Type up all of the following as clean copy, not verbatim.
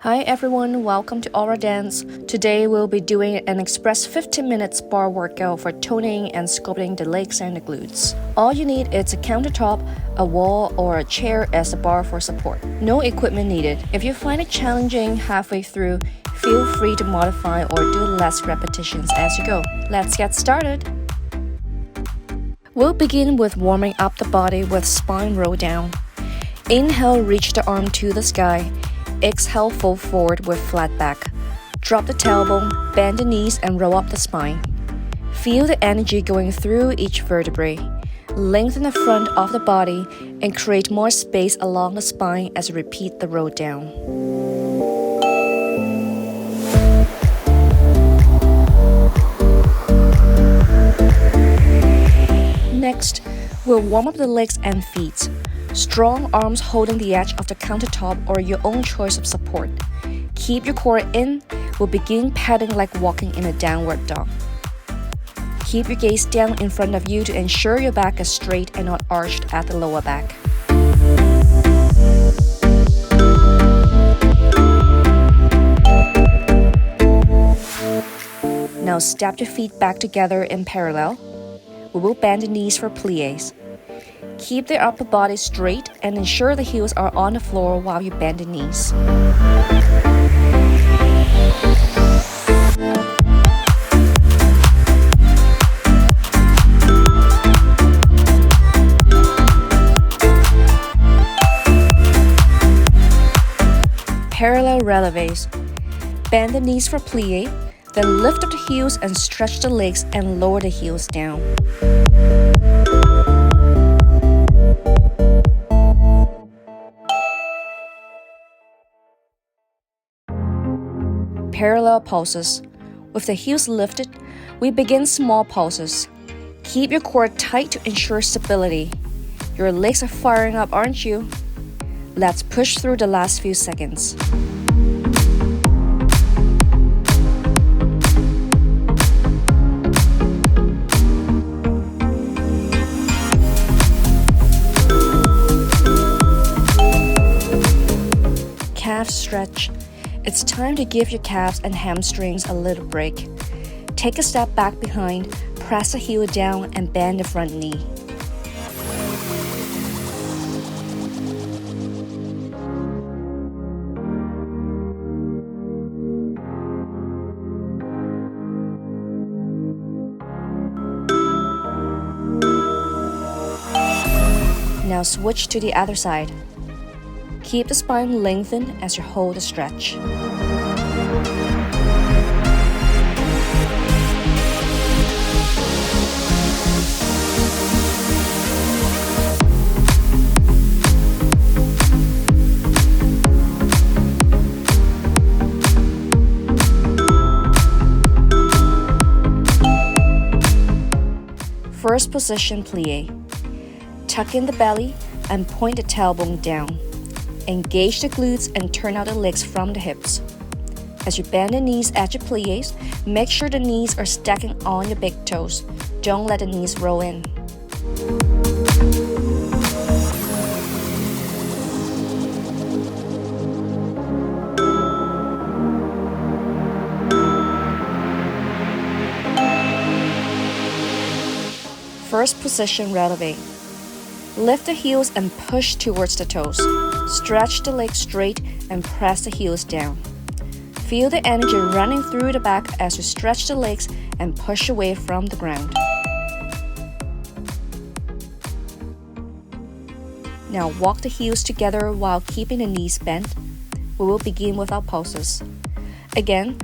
Hi everyone, welcome to Aura Dance. Today we'll be doing an express 15 minutes bar workout for toning and sculpting the legs and the glutes. All you need is a countertop, a wall, or a chair as a bar for support. No equipment needed. If you find it challenging halfway through, feel free to modify or do less repetitions as you go. Let's get started. We'll begin with warming up the body with spine roll down. Inhale, reach the arm to the sky. Exhale, fold forward with flat back. Drop the tailbone, bend the knees, and roll up the spine. Feel the energy going through each vertebrae. Lengthen the front of the body and create more space along the spine as you repeat the roll down. Next, we'll warm up the legs and feet. Strong arms holding the edge of the countertop or your own choice of support. Keep your core in. We'll begin padding like walking in a downward dog. Keep your gaze down in front of you to ensure your back is straight and not arched at the lower back. Now step your feet back together in parallel. We will bend the knees for plies. Keep the upper body straight and ensure the heels are on the floor while you bend the knees. Parallel releves. Bend the knees for plie, then lift up the heels and stretch the legs and lower the heels down. Parallel pulses. With the heels lifted, we begin small pulses. Keep your core tight to ensure stability. Your legs are firing up, aren't you? Let's push through the last few seconds. Calves stretch. It's time to give your calves and hamstrings a little break. Take a step back behind, press the heel down and bend the front knee. Now switch to the other side. Keep the spine lengthened as you hold the stretch. First position plie. Tuck in the belly and point the tailbone down. Engage the glutes and turn out the legs from the hips. As you bend the knees at your plies, make sure the knees are stacking on your big toes. Don't let the knees roll in. First position releve. Lift the heels and push towards the toes. Stretch the legs straight and press the heels down. Feel the energy running through the back as you stretch the legs and push away from the ground. Now walk the heels together while keeping the knees bent. We will begin with our pulses. Again,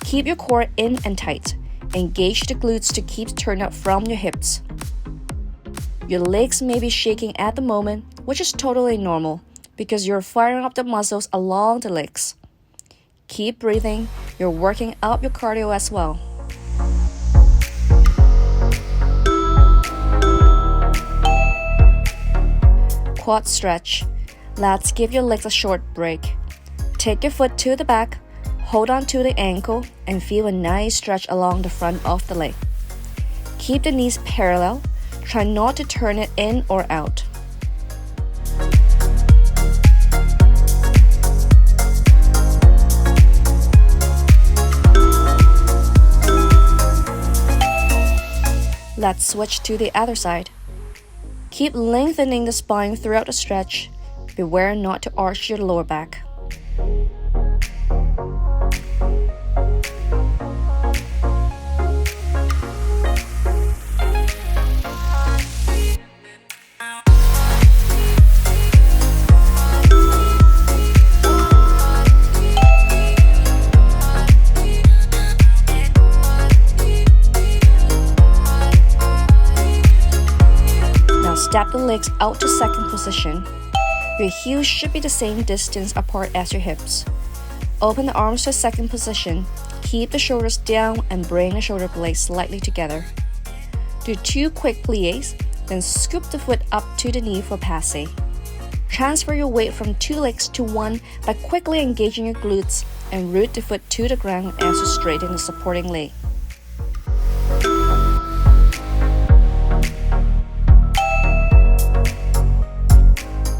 keep your core in and tight. Engage the glutes to keep turned up from your hips. Your legs may be shaking at the moment, which is totally normal because you're firing up the muscles along the legs. Keep breathing, you're working out your cardio as well. Quad stretch. Let's give your legs a short break. Take your foot to the back, hold on to the ankle, and feel a nice stretch along the front of the leg. Keep the knees parallel. Try not to turn it in or out. Let's switch to the other side. Keep lengthening the spine throughout the stretch. Beware not to arch your lower back. Step the legs out to second position. Your heels should be the same distance apart as your hips. Open the arms to second position. Keep the shoulders down and bring the shoulder blades slightly together. Do 2 quick plies, then scoop the foot up to the knee for Passel. Transfer your weight from 2 legs to 1 by quickly engaging your glutes and root the foot to the ground as you straighten the supporting leg.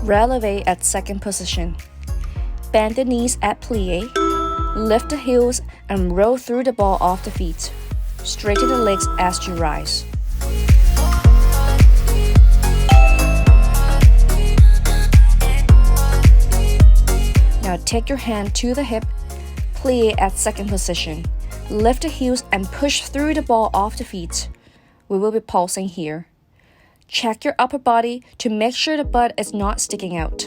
Releve at second position. Bend the knees at plie. Lift the heels and roll through the ball off the feet. Straighten the legs as you rise. Now take your hand to the hip. Plie at second position. Lift the heels and push through the ball off the feet. We will be pulsing here. Check your upper body to make sure the butt is not sticking out.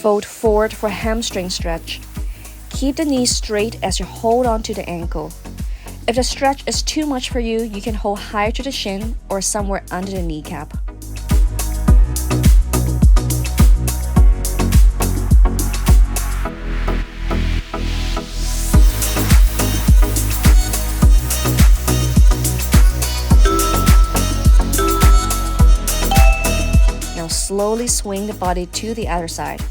Fold forward for hamstring stretch. Keep the knees straight as you hold on to the ankle. If the stretch is too much for you, you can hold higher to the shin or somewhere under the kneecap. Now slowly swing the body to the other side.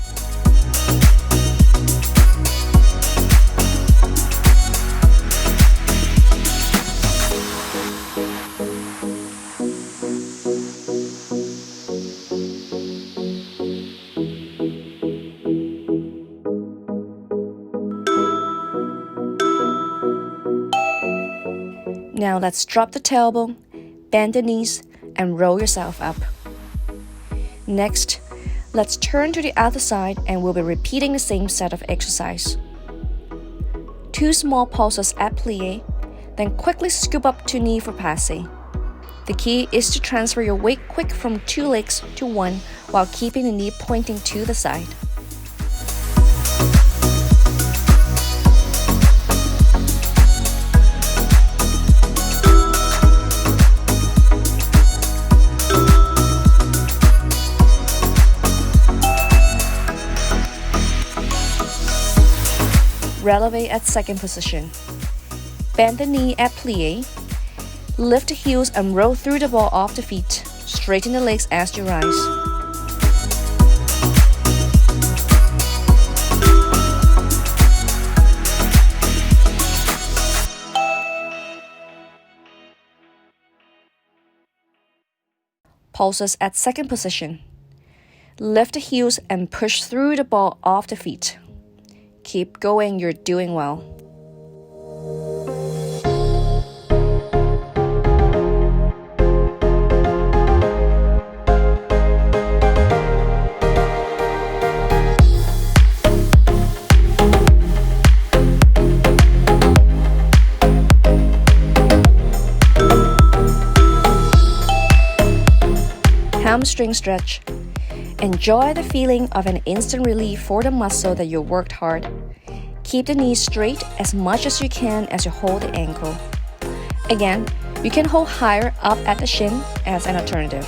Now let's drop the tailbone, bend the knees, and roll yourself up. Next, let's turn to the other side and we'll be repeating the same set of exercise. 2 small pulses at plie, then quickly scoop up to knee for Passel. The key is to transfer your weight quick from 2 legs to 1 while keeping the knee pointing to the side. Releve at second position. Bend the knee at plie. Lift the heels and roll through the ball off the feet. Straighten the legs as you rise. Pulses at second position. Lift the heels and push through the ball off the feet. Keep going, you're doing well. Hamstring stretch. Enjoy the feeling of an instant relief for the muscle that you worked hard. Keep the knees straight as much as you can as you hold the ankle. Again, you can hold higher up at the shin as an alternative.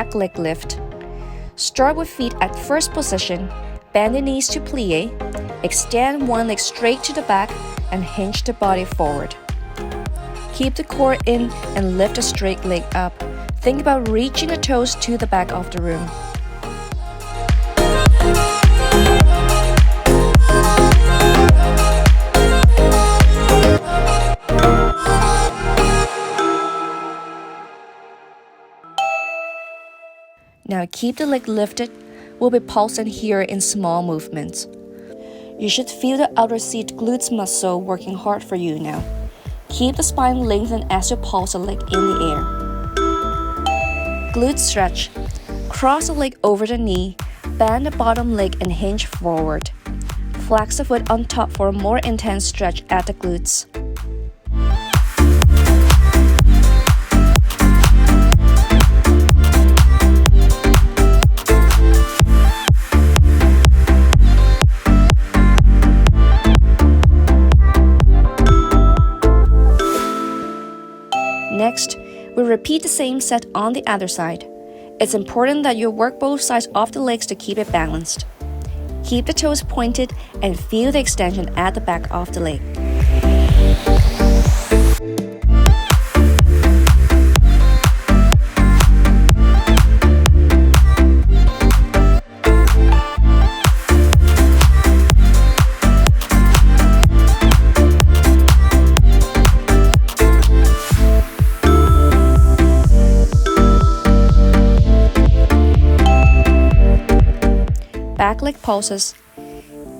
back leg lift. Start with feet at first position, bend the knees to plie, extend one leg straight to the back and hinge the body forward. Keep the core in and lift a straight leg up. Think about reaching the toes to the back of the room. Now keep the leg lifted. We'll be pulsing here in small movements. You should feel the outer seat glutes muscle working hard for you now. Keep the spine lengthened as you pulse the leg in the air. Glute stretch. Cross the leg over the knee, bend the bottom leg and hinge forward. Flex the foot on top for a more intense stretch at the glutes. Next, we repeat the same set on the other side. It's important that you work both sides of the legs to keep it balanced. Keep the toes pointed and feel the extension at the back of the leg. Back leg pulses.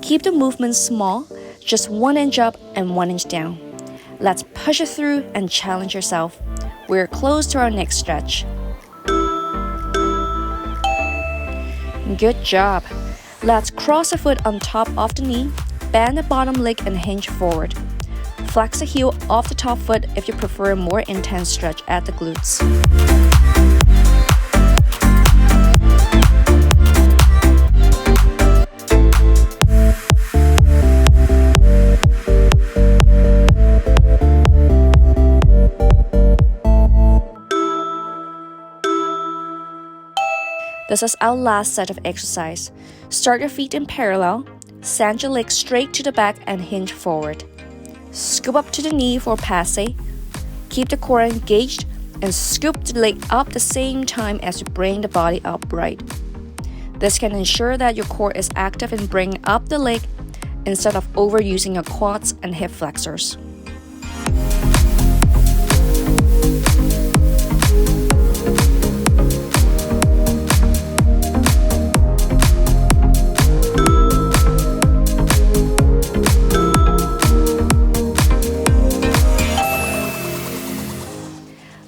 Keep the movements small, just 1 inch up and 1 inch down. Let's push it through and challenge yourself. We're close to our next stretch. Good job. Let's cross the foot on top of the knee, bend the bottom leg and hinge forward. Flex the heel off the top foot if you prefer a more intense stretch at the glutes. This is our last set of exercise. Start your feet in parallel, send your legs straight to the back and hinge forward. Scoop up to the knee for Passel. Keep the core engaged and scoop the leg up the same time as you bring the body upright. This can ensure that your core is active in bringing up the leg instead of overusing your quads and hip flexors.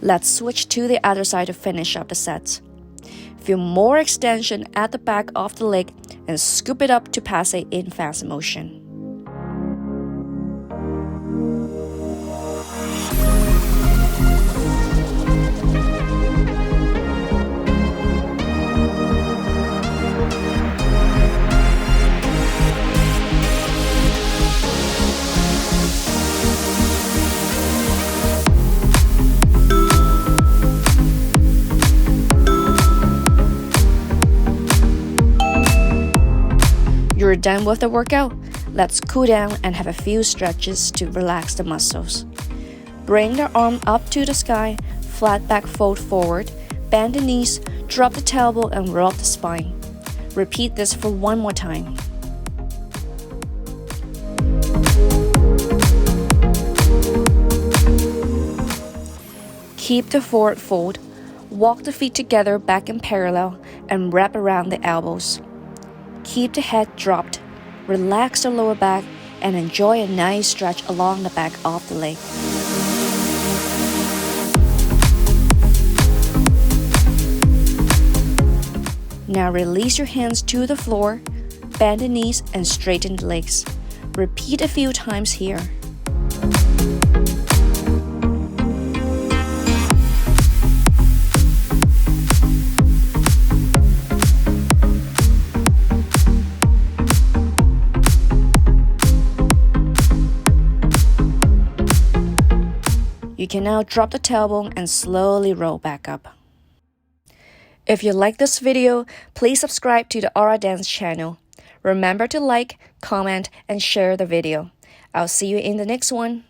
Let's switch to the other side to finish up the set. Feel more extension at the back of the leg and scoop it up to Passel in fast motion. You're done with the workout. Let's cool down and have a few stretches to relax the muscles. Bring the arm up to the sky, flat back fold forward, bend the knees, drop the tailbone and roll up the spine. Repeat this for one more time. Keep the forward fold. Walk the feet together back in parallel and wrap around the elbows. Keep the head dropped, relax the lower back, and enjoy a nice stretch along the back of the leg. Now release your hands to the floor, bend the knees and straighten the legs. Repeat a few times here. You can now drop the tailbone and slowly roll back up. If you like this video, please subscribe to the Aura Dance channel. Remember to like, comment, and share the video. I'll see you in the next one.